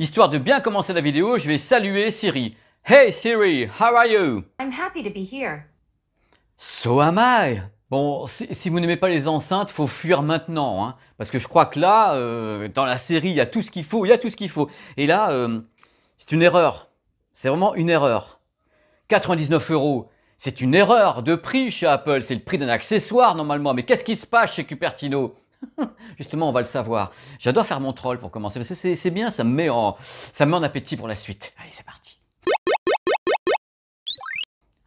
Histoire de bien commencer la vidéo, je vais saluer Siri. Hey Siri, how are you? I'm happy to be here. So am I. Bon, si vous n'aimez pas les enceintes, faut fuir maintenant, hein, parce que je crois que là, dans la série, il y a tout ce qu'il faut, Et là, c'est une erreur. C'est vraiment une erreur. 99 €, c'est une erreur de prix chez Apple. C'est le prix d'un accessoire normalement. Mais qu'est-ce qui se passe chez Cupertino? Justement, on va le savoir. J'adore faire mon troll pour commencer, parce que c'est bien, ça me met en appétit pour la suite. Allez, c'est parti.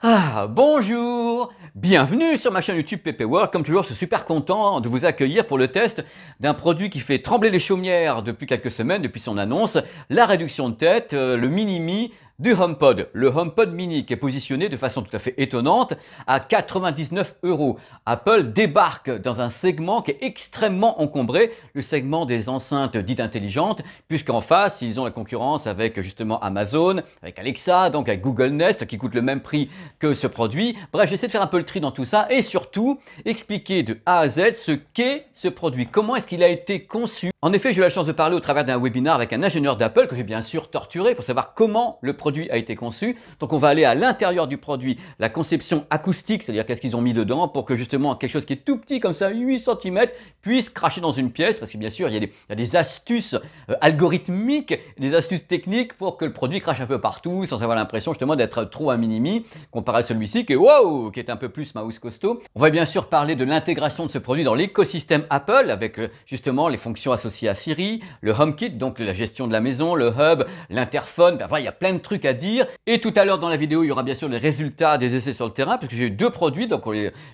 Ah, bonjour! Bienvenue sur ma chaîne YouTube PP World. Comme toujours, je suis super content de vous accueillir pour le test d'un produit qui fait trembler les chaumières depuis quelques semaines, depuis son annonce, la réduction de tête, le mini-mi du HomePod, le HomePod mini qui est positionné de façon tout à fait étonnante à 99 €. Apple débarque dans un segment qui est extrêmement encombré, le segment des enceintes dites intelligentes, puisqu'en face, ils ont la concurrence avec justement Amazon, avec Alexa, donc avec Google Nest qui coûte le même prix que ce produit. Bref, j'essaie de faire un peu le tri dans tout ça et surtout expliquer de A à Z ce qu'est ce produit, comment est-ce qu'il a été conçu. En effet, j'ai eu la chance de parler au travers d'un webinaire avec un ingénieur d'Apple que j'ai bien sûr torturé pour savoir comment le produit a été conçu. Donc on va aller à l'intérieur du produit, la conception acoustique, c'est-à-dire qu'est-ce qu'ils ont mis dedans pour que justement quelque chose qui est tout petit comme ça, 8 cm, puisse cracher dans une pièce, parce que bien sûr il y a des astuces algorithmiques, des astuces techniques pour que le produit crache un peu partout sans avoir l'impression justement d'être trop un mini-mi comparé à celui-ci qui est wow, qui est un peu plus mouse costaud. On va bien sûr parler de l'intégration de ce produit dans l'écosystème Apple avec justement les fonctions associées à Siri, le HomeKit, donc la gestion de la maison, le hub, l'interphone, ben voilà, il y a plein de trucs à dire. Et tout à l'heure dans la vidéo, il y aura bien sûr les résultats des essais sur le terrain, parce que j'ai eu deux produits, donc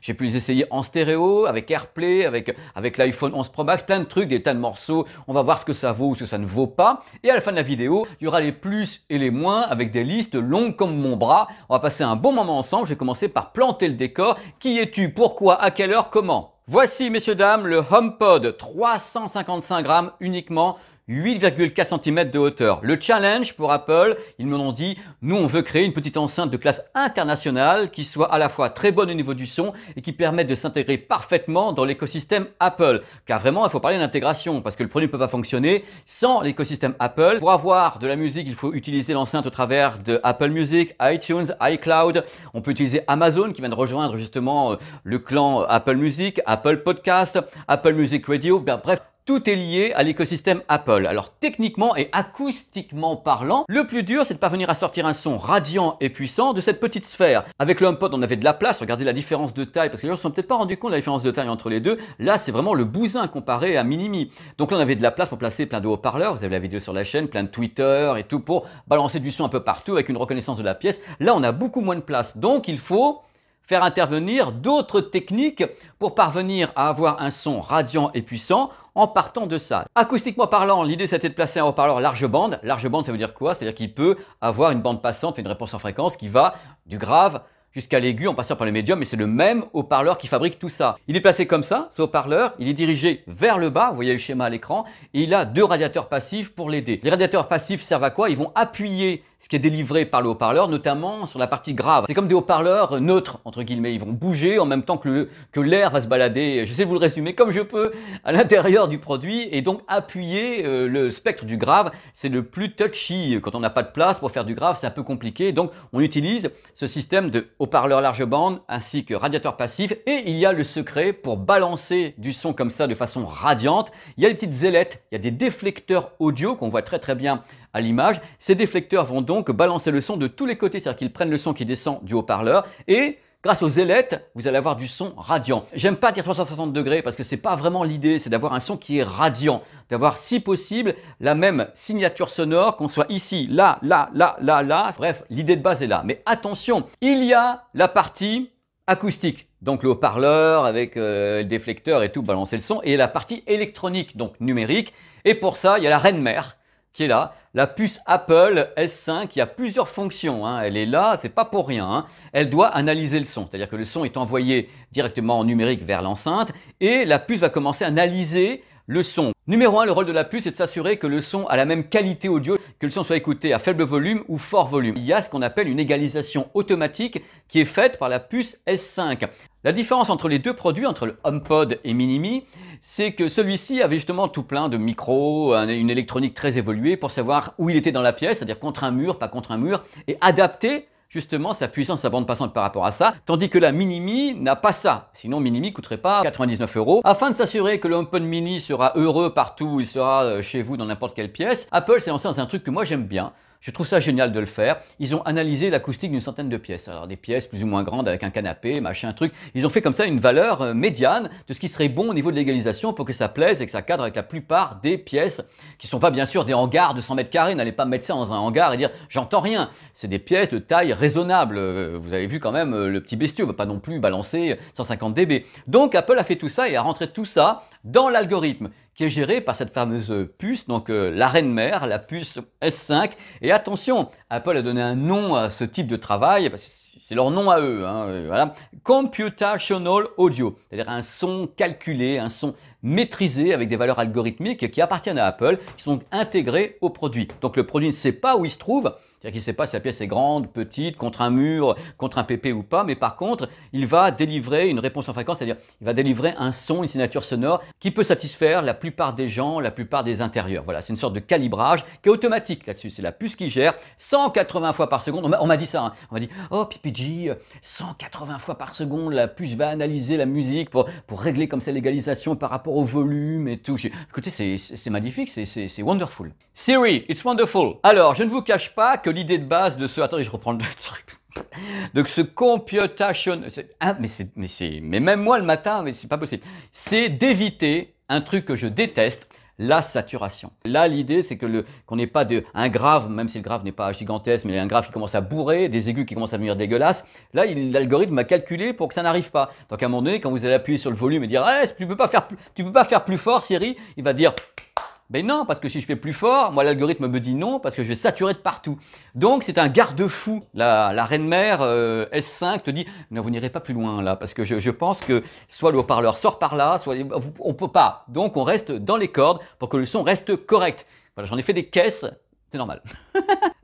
j'ai pu les essayer en stéréo, avec AirPlay, avec l'iPhone 11 Pro Max, plein de trucs, des tas de morceaux. On va voir ce que ça vaut ou ce que ça ne vaut pas. Et à la fin de la vidéo, il y aura les plus et les moins, avec des listes longues comme mon bras. On va passer un bon moment ensemble. Je vais commencer par planter le décor. Qui es-tu? Pourquoi? À quelle heure? Comment? Voici, messieurs, dames, le HomePod, 355 grammes uniquement, 8,4 cm de hauteur. Le challenge pour Apple, ils me l'ont dit, nous on veut créer une petite enceinte de classe internationale qui soit à la fois très bonne au niveau du son et qui permette de s'intégrer parfaitement dans l'écosystème Apple. Car vraiment, il faut parler d'intégration parce que le produit ne peut pas fonctionner sans l'écosystème Apple. Pour avoir de la musique, il faut utiliser l'enceinte au travers de Apple Music, iTunes, iCloud. On peut utiliser Amazon qui vient de rejoindre justement le clan Apple Music, Apple Podcast, Apple Music Radio, bref. Tout est lié à l'écosystème Apple. Alors techniquement et acoustiquement parlant, le plus dur c'est de parvenir à sortir un son radiant et puissant de cette petite sphère. Avec le HomePod on avait de la place, regardez la différence de taille, parce que les gens ne se sont peut-être pas rendus compte de la différence de taille entre les deux. Là c'est vraiment le bousin comparé à Mini-Mi. Donc là on avait de la place pour placer plein de haut-parleurs, vous avez la vidéo sur la chaîne, plein de Twitter et tout pour balancer du son un peu partout avec une reconnaissance de la pièce. Là on a beaucoup moins de place, donc il faut faire intervenir d'autres techniques pour parvenir à avoir un son radiant et puissant en partant de ça. Acoustiquement parlant, l'idée c'était de placer un haut-parleur large bande. Large bande ça veut dire quoi? C'est-à-dire qu'il peut avoir une bande passante, fait une réponse en fréquence qui va du grave jusqu'à l'aigu en passant par le médium, mais c'est le même haut-parleur qui fabrique tout ça. Il est placé comme ça, ce haut-parleur, il est dirigé vers le bas, vous voyez le schéma à l'écran, et il a deux radiateurs passifs pour l'aider. Les radiateurs passifs servent à quoi? Ils vont appuyer ce qui est délivré par le haut-parleur, notamment sur la partie grave. C'est comme des haut-parleurs neutres, entre guillemets. Ils vont bouger en même temps que l'air va se balader, j'essaie de vous le résumer comme je peux, à l'intérieur du produit, et donc appuyer le spectre du grave. C'est le plus touchy. Quand on n'a pas de place pour faire du grave, c'est un peu compliqué. Donc on utilise ce système de haut-parleur large bande ainsi que radiateur passif. Et il y a le secret pour balancer du son comme ça de façon radiante. Il y a les petites ailettes, il y a des déflecteurs audio qu'on voit très bien à l'image. Ces déflecteurs vont donc balancer le son de tous les côtés, c'est-à-dire qu'ils prennent le son qui descend du haut-parleur et grâce aux ailettes, vous allez avoir du son radiant. J'aime pas dire 360 degrés parce que c'est pas vraiment l'idée, c'est d'avoir un son qui est radiant, d'avoir si possible la même signature sonore, qu'on soit ici, là. Bref, l'idée de base est là. Mais attention, il y a la partie acoustique, donc le haut-parleur avec le déflecteur et tout, balancer le son, et la partie électronique, donc numérique. Et pour ça, il y a la reine mère qui est là, la puce Apple S5 qui a plusieurs fonctions, hein. Elle est là, c'est pas pour rien, hein. Elle doit analyser le son, c'est-à-dire que le son est envoyé directement en numérique vers l'enceinte et la puce va commencer à analyser le son. Numéro 1, le rôle de la puce est de s'assurer que le son a la même qualité audio, que le son soit écouté à faible volume ou fort volume. Il y a ce qu'on appelle une égalisation automatique qui est faite par la puce S5. La différence entre les deux produits, entre le HomePod et Minimi, c'est que celui-ci avait justement tout plein de micros, une électronique très évoluée pour savoir où il était dans la pièce, c'est-à-dire contre un mur, pas contre un mur, et adapter justement sa puissance, sa bande passante par rapport à ça, tandis que la Minimi n'a pas ça. Sinon, Minimi coûterait pas 99 €. Afin de s'assurer que le HomePod Mini sera heureux partout où il sera chez vous dans n'importe quelle pièce, Apple s'est lancé dans un truc que moi j'aime bien. Je trouve ça génial de le faire. Ils ont analysé l'acoustique d'une centaine de pièces. Alors des pièces plus ou moins grandes avec un canapé, machin, truc. Ils ont fait comme ça une valeur médiane de ce qui serait bon au niveau de l'égalisation pour que ça plaise et que ça cadre avec la plupart des pièces qui ne sont pas bien sûr des hangars de 100 mètres carrés. N'allez pas mettre ça dans un hangar et dire j'entends rien. C'est des pièces de taille raisonnable. Vous avez vu quand même le petit bestiau, ne va pas non plus balancer 150 dB. Donc Apple a fait tout ça et a rentré tout ça dans l'algorithme qui est géré par cette fameuse puce, donc la reine mère, la puce S5. Et attention, Apple a donné un nom à ce type de travail, parce que c'est leur nom à eux, hein, voilà. Computational Audio, c'est-à-dire un son calculé, un son maîtrisé avec des valeurs algorithmiques qui appartiennent à Apple, qui sont intégrées au produit. Donc le produit ne sait pas où il se trouve, c'est-à-dire qu'il ne sait pas si la pièce est grande, petite, contre un mur, contre un PP ou pas, mais par contre, il va délivrer une réponse en fréquence, c'est-à-dire il va délivrer un son, une signature sonore qui peut satisfaire la plupart des gens, la plupart des intérieurs. Voilà, c'est une sorte de calibrage qui est automatique là-dessus. C'est la puce qui gère 180 fois par seconde. On m'a dit ça, hein. On m'a dit « Oh PPG, 180 fois par seconde, la puce va analyser la musique pour régler comme ça l'égalisation par rapport au volume et tout. » Écoutez, c'est magnifique, c'est wonderful. Siri, it's wonderful. Alors, je ne vous cache pas que l'idée de base de ce... Attendez, je reprends le truc. Donc ce computation... Mais même moi le matin, mais c'est pas possible. C'est d'éviter un truc que je déteste, la saturation. Là, l'idée, c'est que qu'on n'ait pas un grave, même si le grave n'est pas gigantesque, mais un grave qui commence à bourrer, des aigus qui commencent à devenir dégueulasses. Là, l'algorithme a calculé pour que ça n'arrive pas. Donc à un moment donné, quand vous allez appuyer sur le volume et dire hey, tu peux pas faire plus fort, Siri, il va dire ben non, parce que si je fais plus fort, moi l'algorithme me dit non, parce que je vais saturer de partout. Donc c'est un garde-fou. La reine mère S5 te dit non, vous n'irez pas plus loin là, parce que je pense que soit le haut-parleur sort par là, soit on peut pas. Donc on reste dans les cordes pour que le son reste correct. Voilà, j'en ai fait des caisses, c'est normal.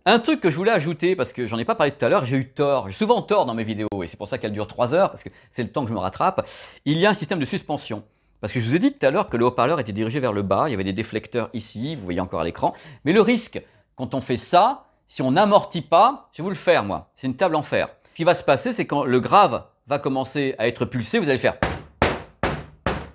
Un truc que je voulais ajouter, parce que j'en ai pas parlé tout à l'heure, j'ai eu tort, j'ai souvent tort dans mes vidéos, et c'est pour ça qu'elles durent 3 heures, parce que c'est le temps que je me rattrape. Il y a un système de suspension. Parce que je vous ai dit tout à l'heure que le haut-parleur était dirigé vers le bas, il y avait des déflecteurs ici, vous voyez encore à l'écran. Mais le risque, quand on fait ça, si on n'amortit pas, je vais vous le faire moi, c'est une table en fer. Ce qui va se passer, c'est quand le grave va commencer à être pulsé, vous allez faire...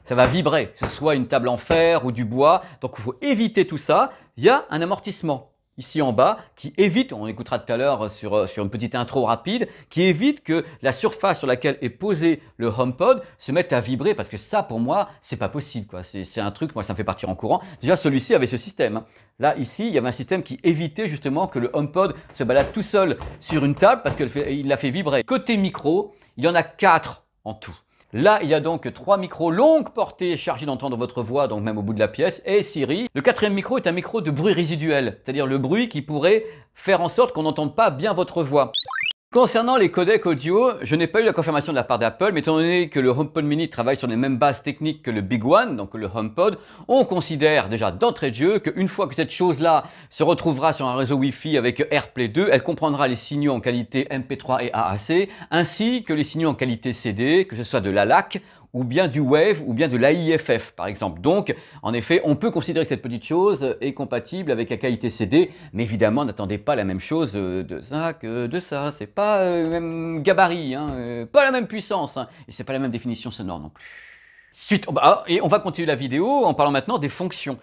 Ça va vibrer, que ce soit une table en fer ou du bois. Donc il faut éviter tout ça. Il y a un amortissement ici en bas qui évite, on écoutera tout à l'heure sur une petite intro rapide, qui évite que la surface sur laquelle est posé le HomePod se mette à vibrer, parce que ça pour moi c'est pas possible quoi. C'est un truc, moi ça me fait partir en courant. Déjà celui-ci avait ce système. Là ici il y avait un système qui évitait justement que le HomePod se balade tout seul sur une table parce qu'il l'a fait vibrer. Côté micro, il y en a 4 en tout. Là, il y a donc 3 micros longue portée chargés d'entendre votre voix, donc même au bout de la pièce, et Siri. Le 4e micro est un micro de bruit résiduel, c'est-à-dire le bruit qui pourrait faire en sorte qu'on n'entende pas bien votre voix. Concernant les codecs audio, je n'ai pas eu la confirmation de la part d'Apple, mais étant donné que le HomePod Mini travaille sur les mêmes bases techniques que le Big One, donc le HomePod, on considère déjà d'entrée de jeu qu'une fois que cette chose-là se retrouvera sur un réseau Wi-Fi avec AirPlay 2, elle comprendra les signaux en qualité MP3 et AAC, ainsi que les signaux en qualité CD, que ce soit de l'ALAC, ou bien du Wave, ou bien de l'AIFF par exemple. Donc, en effet, on peut considérer que cette petite chose est compatible avec la qualité CD, mais évidemment, n'attendez pas la même chose de ça que de ça. C'est pas le même gabarit, hein, pas la même puissance, hein, et c'est pas la même définition sonore non plus. Suite, et on va continuer la vidéo en parlant maintenant des fonctions.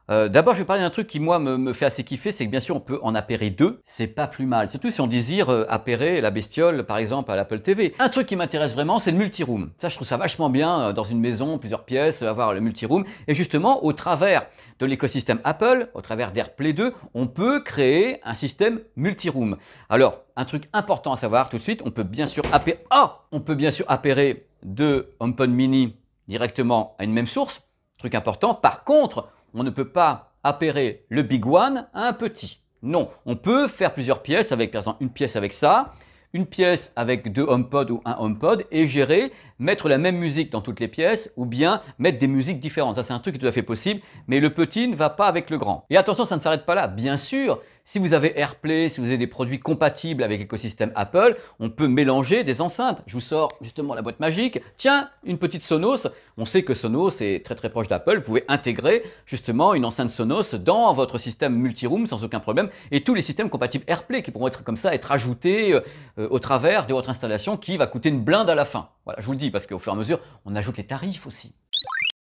D'abord, je vais parler d'un truc qui, moi, me fait assez kiffer, c'est que bien sûr, on peut en appairer 2, c'est pas plus mal. Surtout si on désire appairer la bestiole, par exemple, à l'Apple TV. Un truc qui m'intéresse vraiment, c'est le multiroom. Ça, je trouve ça vachement bien, dans une maison, plusieurs pièces, avoir le multiroom. Et justement, au travers de l'écosystème Apple, au travers d'AirPlay 2, on peut créer un système multiroom. Alors, un truc important à savoir tout de suite, on peut bien sûr appairer 2 HomePod Mini directement à une même source. Truc important. Par contre, on ne peut pas appairer le Big One à un petit. Non, on peut faire plusieurs pièces avec, par exemple, une pièce avec ça, une pièce avec 2 HomePod ou un HomePod et gérer mettre la même musique dans toutes les pièces ou bien mettre des musiques différentes. Ça, c'est un truc qui est tout à fait possible, mais le petit ne va pas avec le grand. Et attention, ça ne s'arrête pas là. Bien sûr, si vous avez AirPlay, si vous avez des produits compatibles avec l'écosystème Apple, on peut mélanger des enceintes. Je vous sors justement la boîte magique. Tiens, une petite Sonos. On sait que Sonos est très proche d'Apple. Vous pouvez intégrer justement une enceinte Sonos dans votre système multi-room sans aucun problème. Et tous les systèmes compatibles AirPlay qui pourront être comme ça, être ajoutés au travers de votre installation qui va coûter une blinde à la fin. Voilà, je vous le dis parce qu'au fur et à mesure, on ajoute les tarifs aussi.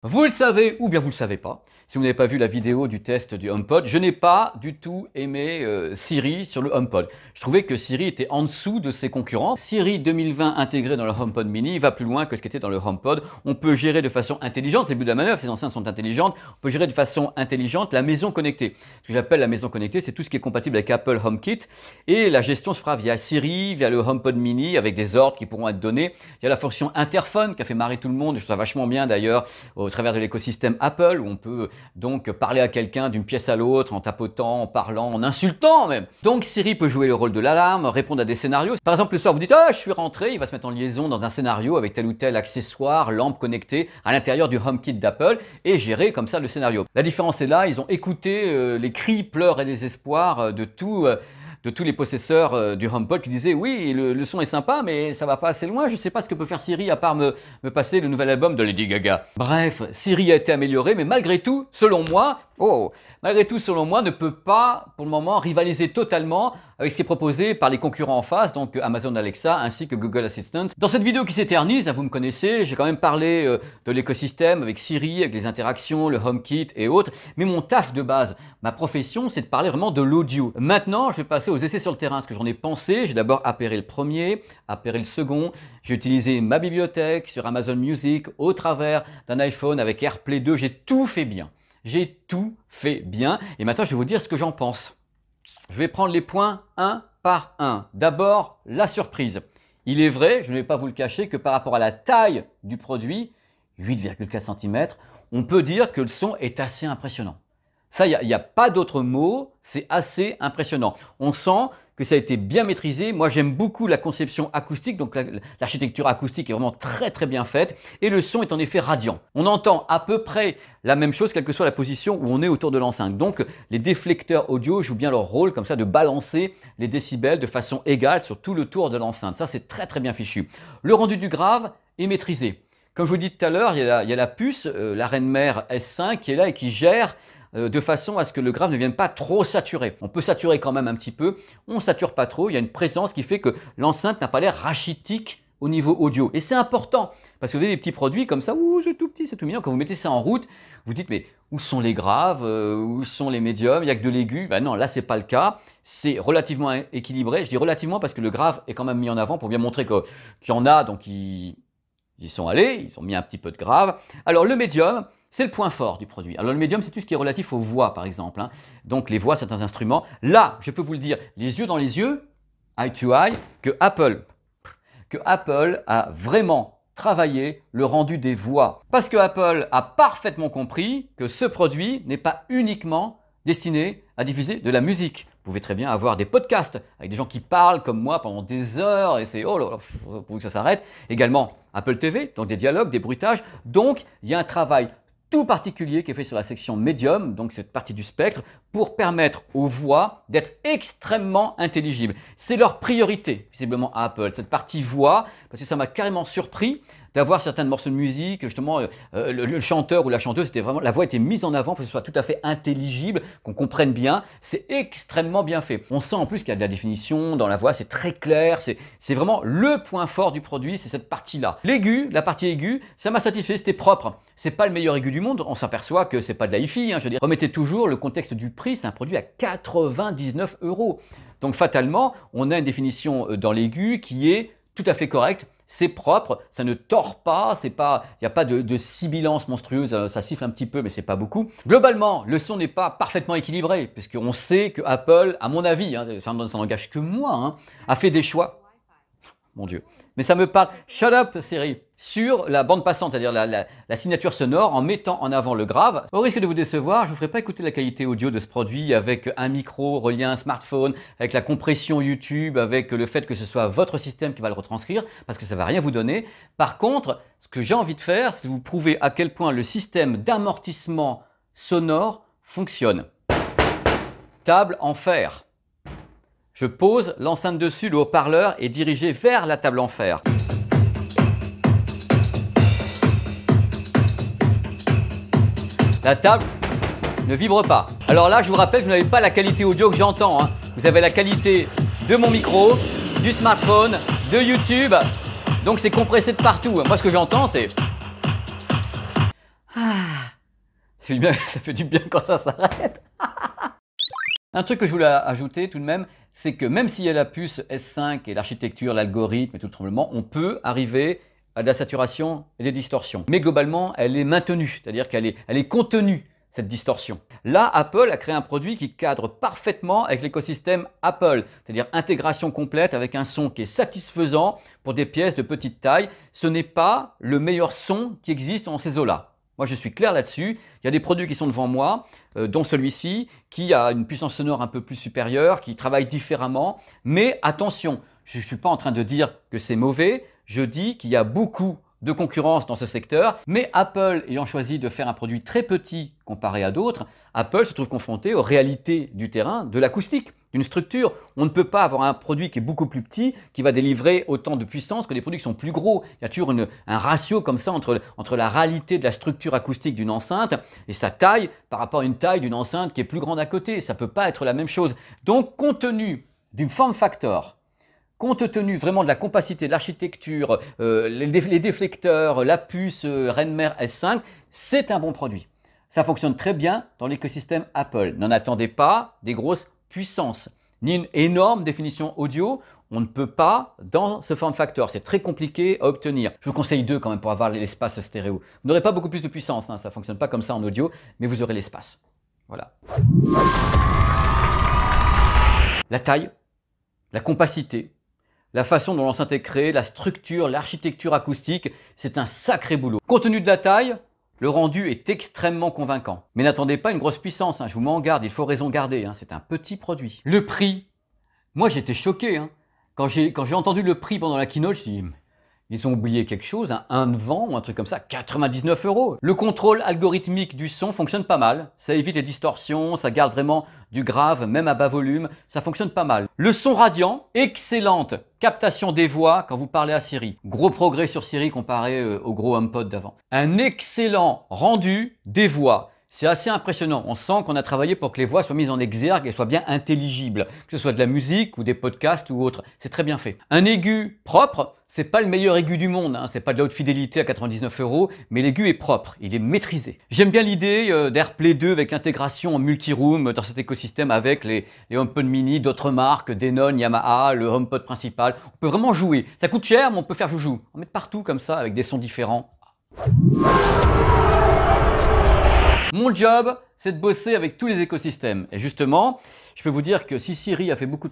Vous le savez ou bien vous ne le savez pas, si vous n'avez pas vu la vidéo du test du HomePod, je n'ai pas du tout aimé Siri sur le HomePod. Je trouvais que Siri était en dessous de ses concurrents. Siri 2020 intégré dans le HomePod mini va plus loin que ce qui était dans le HomePod. On peut gérer de façon intelligente, c'est le but de la manœuvre, ces enceintes sont intelligentes, on peut gérer de façon intelligente la maison connectée. Ce que j'appelle la maison connectée, c'est tout ce qui est compatible avec Apple HomeKit et la gestion se fera via Siri, via le HomePod mini avec des ordres qui pourront être donnés. Il y a la fonction interphone qui a fait marrer tout le monde, je trouve ça vachement bien d'ailleurs au travers de l'écosystème Apple où on peut donc parler à quelqu'un d'une pièce à l'autre en tapotant, en parlant, en insultant même. Donc Siri peut jouer le rôle de l'alarme, répondre à des scénarios. Par exemple le soir vous dites ah je suis rentré, il va se mettre en liaison dans un scénario avec tel ou tel accessoire, lampe connectée à l'intérieur du HomeKit d'Apple et gérer comme ça le scénario. La différence est là, ils ont écouté les cris, pleurs et désespoir de tous les possesseurs du HomePod qui disaient oui le son est sympa mais ça va pas assez loin, je sais pas ce que peut faire Siri à part me passer le nouvel album de Lady Gaga. Bref, Siri a été amélioré mais malgré tout, selon moi, ne peut pas pour le moment rivaliser totalement avec ce qui est proposé par les concurrents en face, donc Amazon Alexa ainsi que Google Assistant. Dans cette vidéo qui s'éternise, vous me connaissez, j'ai quand même parlé de l'écosystème avec Siri, avec les interactions, le HomeKit et autres, mais mon taf de base, ma profession, c'est de parler vraiment de l'audio. Maintenant, je vais passer aux essais sur le terrain, ce que j'en ai pensé. J'ai d'abord appairé le premier, appairé le second, j'ai utilisé ma bibliothèque sur Amazon Music au travers d'un iPhone avec AirPlay 2, j'ai tout fait bien. J'ai tout fait bien et maintenant je vais vous dire ce que j'en pense. Je vais prendre les points un par un. D'abord, la surprise. Il est vrai, je ne vais pas vous le cacher, que par rapport à la taille du produit, 8,4 cm, on peut dire que le son est assez impressionnant. Ça, il n'y a pas d'autre mot, c'est assez impressionnant. On sent que ça a été bien maîtrisé. Moi, j'aime beaucoup la conception acoustique, donc l'architecture acoustique est vraiment très bien faite et le son est en effet radiant. On entend à peu près la même chose, quelle que soit la position où on est autour de l'enceinte. Donc, les déflecteurs audio jouent bien leur rôle comme ça de balancer les décibels de façon égale sur tout le tour de l'enceinte. Ça, c'est très bien fichu. Le rendu du grave est maîtrisé. Comme je vous dis tout à l'heure, il y a la puce, la reine mère S5 qui est là et qui gère de façon à ce que le grave ne vienne pas trop saturer. On peut saturer quand même un petit peu, on ne sature pas trop, il y a une présence qui fait que l'enceinte n'a pas l'air rachitique au niveau audio. Et c'est important, parce que vous avez des petits produits comme ça, ouh c'est tout petit, c'est tout mignon, quand vous mettez ça en route, vous dites mais où sont les graves, où sont les médiums, il n'y a que de l'aigu. Ben non, là c'est pas le cas, c'est relativement équilibré. Je dis relativement parce que le grave est quand même mis en avant pour bien montrer qu'il y en a, donc ils y sont allés, ils ont mis un petit peu de grave. Alors le médium, c'est le point fort du produit. Alors le médium, c'est tout ce qui est relatif aux voix, par exemple. Donc les voix, certains instruments. Là, je peux vous le dire, les yeux dans les yeux, eye to eye, que Apple a vraiment travaillé le rendu des voix. Parce que Apple a parfaitement compris que ce produit n'est pas uniquement destiné à diffuser de la musique. Vous pouvez très bien avoir des podcasts avec des gens qui parlent comme moi pendant des heures et c'est oh là là, pour que ça s'arrête. Également Apple TV, donc des dialogues, des bruitages. Donc il y a un travail tout particulier qui est fait sur la section médium, donc cette partie du spectre, pour permettre aux voix d'être extrêmement intelligibles. C'est leur priorité, visiblement à Apple, cette partie voix, parce que ça m'a carrément surpris d'avoir certains morceaux de musique, justement, le chanteur ou la chanteuse, c'était vraiment, la voix était mise en avant pour que ce soit tout à fait intelligible, qu'on comprenne bien. C'est extrêmement bien fait. On sent en plus qu'il y a de la définition dans la voix, c'est très clair, c'est vraiment le point fort du produit, c'est cette partie-là. L'aigu, la partie aiguë, ça m'a satisfait, c'était propre. C'est pas le meilleur aigu du monde, on s'aperçoit que c'est pas de la hi-fi, je veux dire. Remettez toujours le contexte du prix, c'est un produit à 99 €. Donc fatalement, on a une définition dans l'aigu qui est tout à fait correcte. C'est propre, ça ne tord pas, il n'y a pas de sibilance monstrueuse, ça siffle un petit peu mais c'est pas beaucoup. Globalement, le son n'est pas parfaitement équilibré puisqu'on sait que Apple, à mon avis, ça n'engage que moi, a fait des choix. mon Dieu. Mais ça me parle. Shut up, Siri. Sur la bande passante, c'est-à-dire la signature sonore, en mettant en avant le grave. Au risque de vous décevoir, je ne vous ferai pas écouter la qualité audio de ce produit avec un micro relié à un smartphone, avec la compression YouTube, avec le fait que ce soit votre système qui va le retranscrire, parce que ça ne va rien vous donner. Par contre, ce que j'ai envie de faire, c'est de vous prouver à quel point le système d'amortissement sonore fonctionne. Table en fer. Je pose l'enceinte dessus, le haut-parleur est dirigé vers la table en fer. La table ne vibre pas. Alors là, je vous rappelle que vous n'avez pas la qualité audio que j'entends. Hein. Vous avez la qualité de mon micro, du smartphone, de YouTube. Donc c'est compressé de partout. Moi, ce que j'entends, c'est... Ça fait du bien quand ça s'arrête. Un truc que je voulais ajouter tout de même, c'est que même s'il y a la puce S5 et l'architecture, l'algorithme et tout le tremblement, on peut arriver à de la saturation et des distorsions. Mais globalement, elle est maintenue, c'est-à-dire qu'elle est contenue, cette distorsion. Là, Apple a créé un produit qui cadre parfaitement avec l'écosystème Apple, c'est-à-dire intégration complète avec un son qui est satisfaisant pour des pièces de petite taille. Ce n'est pas le meilleur son qui existe dans ces eaux-là. Moi, je suis clair là-dessus. Il y a des produits qui sont devant moi, dont celui-ci, qui a une puissance sonore un peu plus supérieure, qui travaille différemment. Mais attention, je ne suis pas en train de dire que c'est mauvais. Je dis qu'il y a beaucoup de concurrence dans ce secteur. Mais Apple, ayant choisi de faire un produit très petit comparé à d'autres, Apple se trouve confronté aux réalités du terrain, de l'acoustique, d'une structure. On ne peut pas avoir un produit qui est beaucoup plus petit, qui va délivrer autant de puissance que des produits qui sont plus gros. Il y a toujours un ratio comme ça entre la réalité de la structure acoustique d'une enceinte et sa taille par rapport à une taille d'une enceinte qui est plus grande à côté. Ça ne peut pas être la même chose. Donc, compte tenu du form factor, compte tenu vraiment de la compacité, de l'architecture, les déflecteurs, la puce Renmer S5, c'est un bon produit. Ça fonctionne très bien dans l'écosystème Apple. N'en attendez pas des grosses puissances, ni une énorme définition audio. On ne peut pas dans ce form factor. C'est très compliqué à obtenir. Je vous conseille 2 quand même pour avoir l'espace stéréo. Vous n'aurez pas beaucoup plus de puissance, hein, ça ne fonctionne pas comme ça en audio, mais vous aurez l'espace. Voilà. La taille, la compacité, la façon dont l'enceinte est créée, la structure, l'architecture acoustique, c'est un sacré boulot. Compte tenu de la taille, le rendu est extrêmement convaincant. Mais n'attendez pas une grosse puissance, hein, je vous mets en garde, il faut raison garder, hein, c'est un petit produit. Le prix, moi j'étais choqué. Hein. Quand j'ai entendu le prix pendant la keynote, je me suis dit, ils ont oublié quelque chose, hein, un vent ou un truc comme ça, 99 €. Le contrôle algorithmique du son fonctionne pas mal, ça évite les distorsions, ça garde vraiment du grave, même à bas volume, ça fonctionne pas mal. Le son radiant, excellente captation des voix quand vous parlez à Siri. Gros progrès sur Siri comparé au gros HomePod d'avant. Un excellent rendu des voix. C'est assez impressionnant. On sent qu'on a travaillé pour que les voix soient mises en exergue et soient bien intelligibles, que ce soit de la musique ou des podcasts ou autre. C'est très bien fait. Un aigu propre, c'est pas le meilleur aigu du monde, hein. C'est pas de la haute fidélité à 99 €, mais l'aigu est propre, il est maîtrisé. J'aime bien l'idée d'AirPlay 2 avec l'intégration en multi-room dans cet écosystème avec les HomePod mini d'autres marques, Denon, Yamaha, le HomePod principal. On peut vraiment jouer. Ça coûte cher, mais on peut faire joujou. On met partout comme ça avec des sons différents. Mon job, c'est de bosser avec tous les écosystèmes. Et justement, je peux vous dire que si Siri a fait beaucoup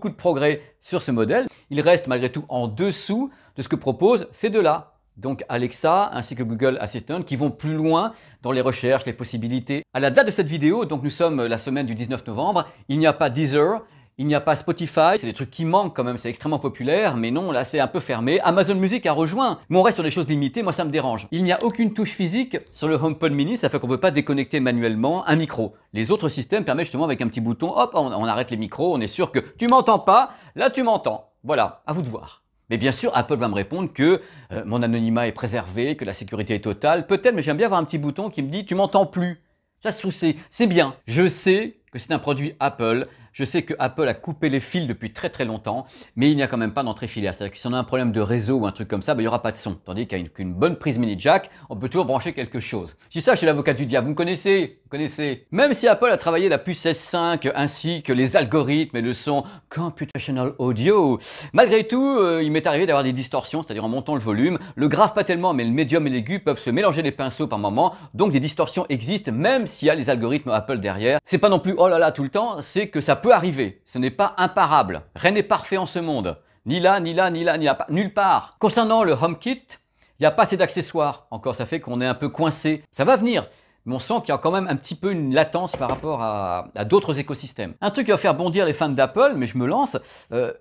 de progrès sur ce modèle, il reste malgré tout en dessous de ce que proposent ces deux-là. Donc Alexa ainsi que Google Assistant qui vont plus loin dans les recherches, les possibilités. À la date de cette vidéo, donc nous sommes la semaine du 19 novembre, il n'y a pas Deezer, il n'y a pas Spotify, c'est des trucs qui manquent quand même, c'est extrêmement populaire, mais non, là c'est un peu fermé. Amazon Music a rejoint, mais on reste sur des choses limitées, moi ça me dérange. Il n'y a aucune touche physique sur le HomePod mini, ça fait qu'on ne peut pas déconnecter manuellement un micro. Les autres systèmes permettent justement avec un petit bouton, hop, on arrête les micros, on est sûr que tu m'entends pas, là tu m'entends. Voilà, à vous de voir. Mais bien sûr, Apple va me répondre que mon anonymat est préservé, que la sécurité est totale. Peut-être, mais j'aime bien avoir un petit bouton qui me dit « tu m'entends plus ». Ça, c'est bien. Je sais que c'est un produit Apple. Je sais que Apple a coupé les fils depuis très très longtemps, mais il n'y a quand même pas d'entrée filaire. C'est-à-dire que si on a un problème de réseau ou un truc comme ça, il n'y aura pas de son. Tandis qu'avec une bonne prise mini jack, on peut toujours brancher quelque chose. Je dis ça, je suis l'avocat du diable. Vous me connaissez? Vous connaissez? Même si Apple a travaillé la puce S5 ainsi que les algorithmes et le son computational audio, malgré tout, il m'est arrivé d'avoir des distorsions, c'est-à-dire en montant le volume. Le grave pas tellement, mais le médium et l'aigu peuvent se mélanger les pinceaux par moment. Donc des distorsions existent, même s'il y a les algorithmes Apple derrière. C'est pas non plus oh là là tout le temps, c'est que ça peut arriver, ce n'est pas imparable. Rien n'est parfait en ce monde. Ni là, ni là, ni là, ni là, nulle part. Concernant le HomeKit, il n'y a pas assez d'accessoires. Encore, ça fait qu'on est un peu coincé. Ça va venir, mais on sent qu'il y a quand même un petit peu une latence par rapport à d'autres écosystèmes. Un truc qui va faire bondir les fans d'Apple, mais je me lance,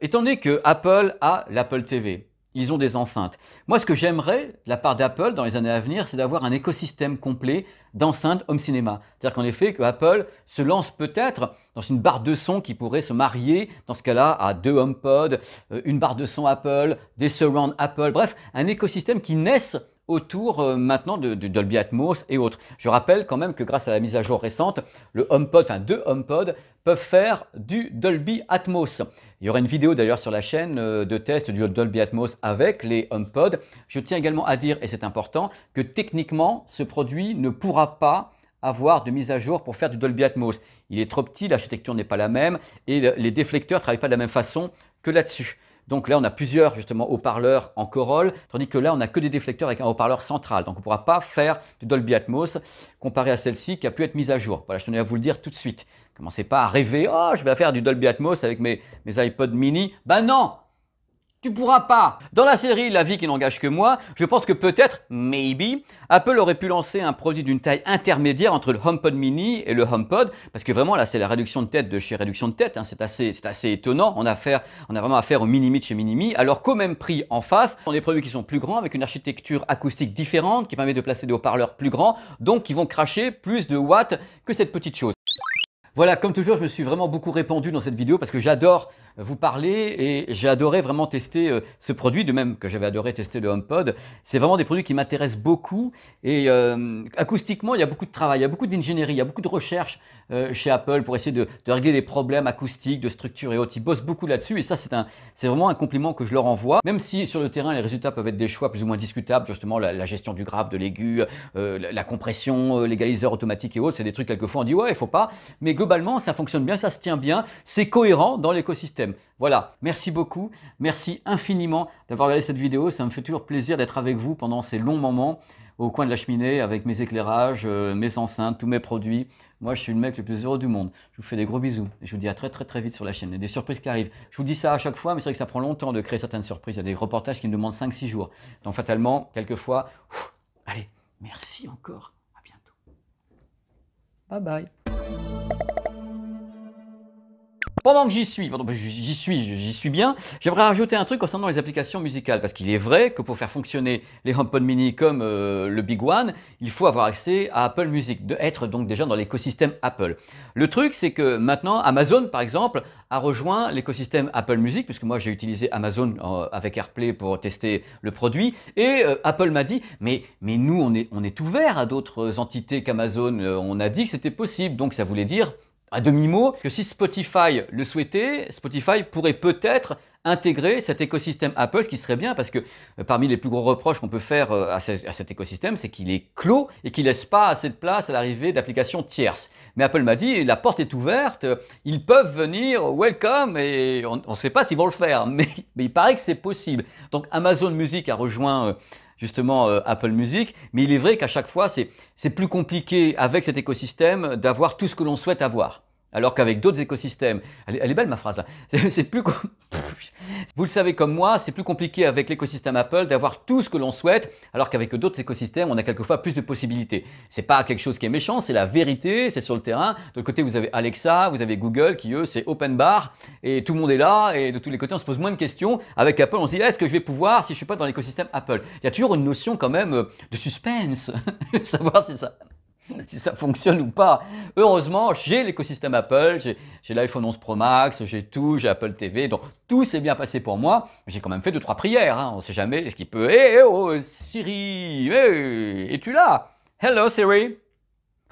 étant donné que Apple a l'Apple TV. Ils ont des enceintes. Moi, ce que j'aimerais de la part d'Apple dans les années à venir, c'est d'avoir un écosystème complet d'enceintes home cinéma. C'est-à-dire qu'en effet, que Apple se lance peut-être dans une barre de son qui pourrait se marier, dans ce cas-là, à 2 HomePod, une barre de son Apple, des surrounds Apple, bref, un écosystème qui naisse autour maintenant de Dolby Atmos et autres. Je rappelle quand même que grâce à la mise à jour récente, le HomePod, enfin 2 HomePod peuvent faire du Dolby Atmos. Il y aura une vidéo d'ailleurs sur la chaîne de test du Dolby Atmos avec les HomePod. Je tiens également à dire, et c'est important, que techniquement, ce produit ne pourra pas avoir de mise à jour pour faire du Dolby Atmos. Il est trop petit, l'architecture n'est pas la même et les déflecteurs ne travaillent pas de la même façon que là-dessus. Donc là, on a plusieurs justement haut-parleurs en Corolle, tandis que là, on n'a que des déflecteurs avec un haut-parleur central. Donc on ne pourra pas faire du Dolby Atmos comparé à celle-ci qui a pu être mise à jour. Voilà, je tenais à vous le dire tout de suite. Commencez pas à rêver, oh, je vais faire du Dolby Atmos avec mes iPod mini. Ben non! Tu pourras pas. Dans la série La vie qui n'engage que moi, je pense que peut-être, maybe, Apple aurait pu lancer un produit d'une taille intermédiaire entre le HomePod mini et le HomePod, parce que vraiment là c'est la réduction de tête de chez réduction de tête, hein, c'est assez étonnant. On a vraiment affaire au mini-mi de chez mini-mi, alors qu'au même prix en face, on a des produits qui sont plus grands avec une architecture acoustique différente qui permet de placer des haut-parleurs plus grands, donc qui vont cracher plus de watts que cette petite chose. Voilà, comme toujours, je me suis vraiment beaucoup répandu dans cette vidéo parce que j'adore vous parler et j'ai adoré vraiment tester ce produit, de même que j'avais adoré tester le HomePod. C'est vraiment des produits qui m'intéressent beaucoup et acoustiquement, il y a beaucoup de travail, il y a beaucoup d'ingénierie, il y a beaucoup de recherche chez Apple pour essayer de régler des problèmes acoustiques, de structure et autres. Ils bossent beaucoup là-dessus et ça, c'est vraiment un compliment que je leur envoie. Même si sur le terrain, les résultats peuvent être des choix plus ou moins discutables, justement la gestion du grave, de l'aigu, la compression, l'égaliseur automatique et autres, c'est des trucs quelquefois on dit ouais, il faut pas, mais globalement, ça fonctionne bien, ça se tient bien, c'est cohérent dans l'écosystème. Voilà, merci beaucoup, merci infiniment d'avoir regardé cette vidéo, ça me fait toujours plaisir d'être avec vous pendant ces longs moments au coin de la cheminée avec mes éclairages, mes enceintes, tous mes produits. Moi, je suis le mec le plus heureux du monde. Je vous fais des gros bisous et je vous dis à très vite sur la chaîne. Il y a des surprises qui arrivent. Je vous dis ça à chaque fois, mais c'est vrai que ça prend longtemps de créer certaines surprises. Il y a des reportages qui me demandent 5-6 jours. Donc fatalement, quelquefois, allez, merci encore. À bientôt. Bye bye. Pendant que j'y suis bien, j'aimerais rajouter un truc concernant les applications musicales parce qu'il est vrai que pour faire fonctionner les HomePod mini comme le Big One, il faut avoir accès à Apple Music, être donc déjà dans l'écosystème Apple. Le truc, c'est que maintenant, Amazon, par exemple, a rejoint l'écosystème Apple Music, puisque moi j'ai utilisé Amazon avec AirPlay pour tester le produit, et Apple m'a dit, mais nous on est ouvert à d'autres entités qu'Amazon, on a dit que c'était possible, donc ça voulait dire à demi-mot que si Spotify le souhaitait, Spotify pourrait peut-être intégrer cet écosystème Apple, ce qui serait bien parce que parmi les plus gros reproches qu'on peut faire à cet écosystème, c'est qu'il est clos et qu'il ne laisse pas assez de place à l'arrivée d'applications tierces. Mais Apple m'a dit, la porte est ouverte, ils peuvent venir, welcome, et on ne sait pas s'ils vont le faire, mais il paraît que c'est possible. Donc Amazon Music a rejoint justement Apple Music, mais il est vrai qu'à chaque fois, c'est plus compliqué avec cet écosystème d'avoir tout ce que l'on souhaite avoir. Alors qu'avec d'autres écosystèmes, elle est belle ma phrase là, c'est plus vous le savez comme moi, c'est plus compliqué avec l'écosystème Apple d'avoir tout ce que l'on souhaite, alors qu'avec d'autres écosystèmes, on a quelquefois plus de possibilités. C'est pas quelque chose qui est méchant, c'est la vérité, c'est sur le terrain. De l'autre côté, vous avez Alexa, vous avez Google qui eux, c'est open bar et tout le monde est là et de tous les côtés, on se pose moins de questions. Avec Apple, on se dit est-ce que je vais pouvoir si je suis pas dans l'écosystème Apple? Il y a toujours une notion quand même de suspense, savoir si ça fonctionne ou pas. Heureusement, j'ai l'écosystème Apple, j'ai l'iPhone 11 Pro Max, j'ai tout, j'ai Apple TV, donc tout s'est bien passé pour moi. J'ai quand même fait 2-3 prières, hein. On ne sait jamais est-ce qu'il peut. Oh Siri, es-tu là? Hello Siri,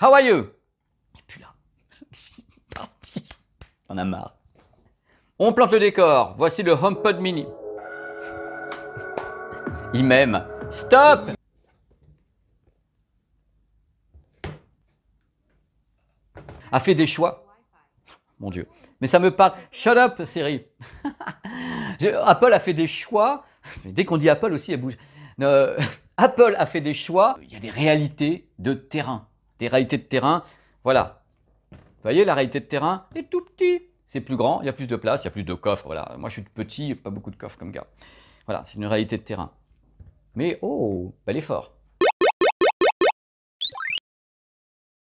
how are you? Il est plus là. Parti. On a marre. On plante le décor. Voici le HomePod mini. Il m'aime. Stop! A fait des choix. Mon Dieu. Mais ça me parle. Shut up, Siri. Apple a fait des choix. Dès qu'on dit Apple aussi, elle bouge. Apple a fait des choix. Il y a des réalités de terrain. Des réalités de terrain. Voilà. Vous voyez, la réalité de terrain est tout petit. c'est plus grand, il y a plus de place, il y a plus de coffres. Voilà. Moi, je suis petit, pas beaucoup de coffres comme gars. Voilà, c'est une réalité de terrain. Mais oh, bel effort.